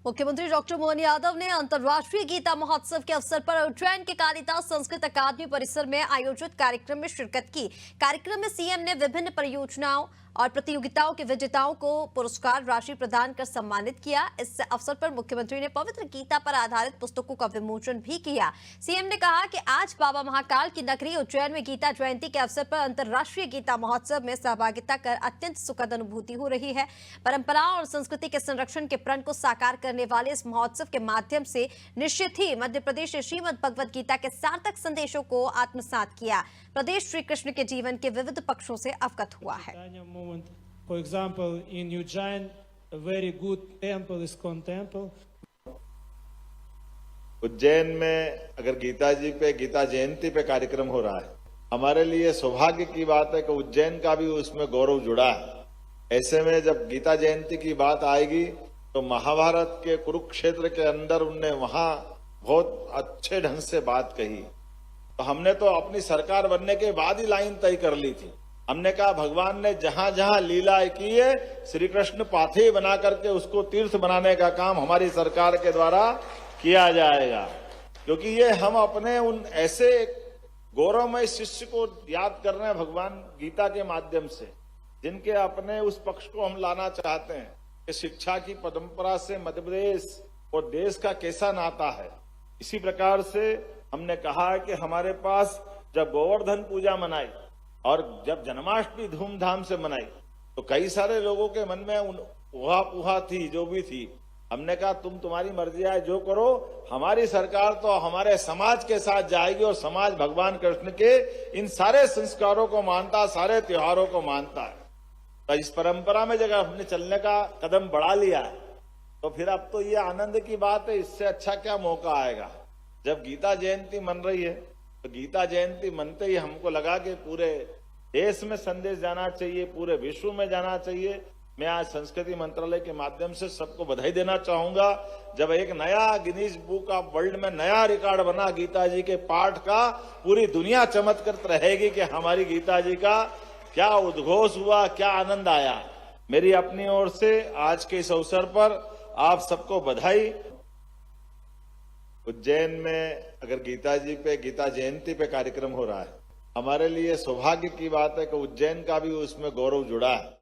मुख्यमंत्री डॉक्टर मोहन यादव ने अंतर्राष्ट्रीय गीता महोत्सव के अवसर पर उज्जैन के कालिदास संस्कृत अकादमी परिसर में आयोजित कार्यक्रम में शिरकत की। कार्यक्रम में सीएम ने विभिन्न परियोजनाओं और प्रतियोगिताओं के विजेताओं को पुरस्कार राशि प्रदान कर सम्मानित किया। इस अवसर पर मुख्यमंत्री ने पवित्र गीता पर आधारित पुस्तकों का विमोचन भी किया। सीएम ने कहा कि आज बाबा महाकाल की नगरी उज्जैन में गीता जयंती के अवसर पर अंतर्राष्ट्रीय गीता महोत्सव में सहभागिता कर अत्यंत सुखद अनुभूति हो रही है। परंपराओं और संस्कृति के संरक्षण के प्रण को साकार करने वाले इस महोत्सव के माध्यम से निश्चित ही मध्य प्रदेश ने श्रीमद् भगवद गीता के सार्थक संदेशों को आत्मसात किया। प्रदेश श्री कृष्ण के जीवन के विविध पक्षों से अवगत हुआ है। For example, in Ujjain, a very good temple, ISKCON temple. Ujjain में अगर गीता जी पे गीता जयंती पे कार्यक्रम हो रहा है, हमारे लिए सौभाग्य की बात है कि उज्जैन का भी उसमें गौरव जुड़ा है। ऐसे में जब गीता जयंती की बात आएगी तो महाभारत के कुरुक्षेत्र के अंदर उनने वहां बहुत अच्छे ढंग से बात कही। तो हमने तो अपनी सरकार बनने के बाद ही लाइन तय कर ली थी। हमने कहा भगवान ने जहां जहां लीला की है, श्री कृष्ण पाथे बना करके उसको तीर्थ बनाने का काम हमारी सरकार के द्वारा किया जाएगा। क्योंकि ये हम अपने उन ऐसे गौरवमय शिष्य को याद कर रहे हैं भगवान गीता के माध्यम से, जिनके अपने उस पक्ष को हम लाना चाहते हैं कि शिक्षा की परंपरा से मध्य प्रदेश और देश का कैसा नाता है। इसी प्रकार से हमने कहा है कि हमारे पास जब गोवर्धन पूजा मनाई और जब जन्माष्टमी धूमधाम से मनाई तो कई सारे लोगों के मन में उहा थी, जो भी थी। हमने कहा तुम्हारी मर्जी है, जो करो, हमारी सरकार तो हमारे समाज के साथ जाएगी और समाज भगवान कृष्ण के इन सारे संस्कारों को मानता, सारे त्योहारों को मानता है। तो इस परंपरा में जगह हमने चलने का कदम बढ़ा लिया है तो फिर अब तो ये आनंद की बात है, इससे अच्छा क्या मौका आएगा। जब गीता जयंती मन रही है तो गीता जयंती मनते ही हमको लगा कि पूरे देश में संदेश जाना चाहिए, पूरे विश्व में जाना चाहिए। मैं आज संस्कृति मंत्रालय के माध्यम से सबको बधाई देना चाहूंगा। जब एक नया गिनीज बुक ऑफ वर्ल्ड में नया रिकॉर्ड बना गीता जी के पाठ का, पूरी दुनिया चमत्कृत रहेगी कि हमारी गीता जी का क्या उद्घोष हुआ, क्या आनंद आया। मेरी अपनी ओर से आज के इस अवसर पर आप सबको बधाई। उज्जैन में अगर गीता जी पे गीता जयंती पे कार्यक्रम हो रहा है, हमारे लिए सौभाग्य की बात है कि उज्जैन का भी उसमें गौरव जुड़ा है।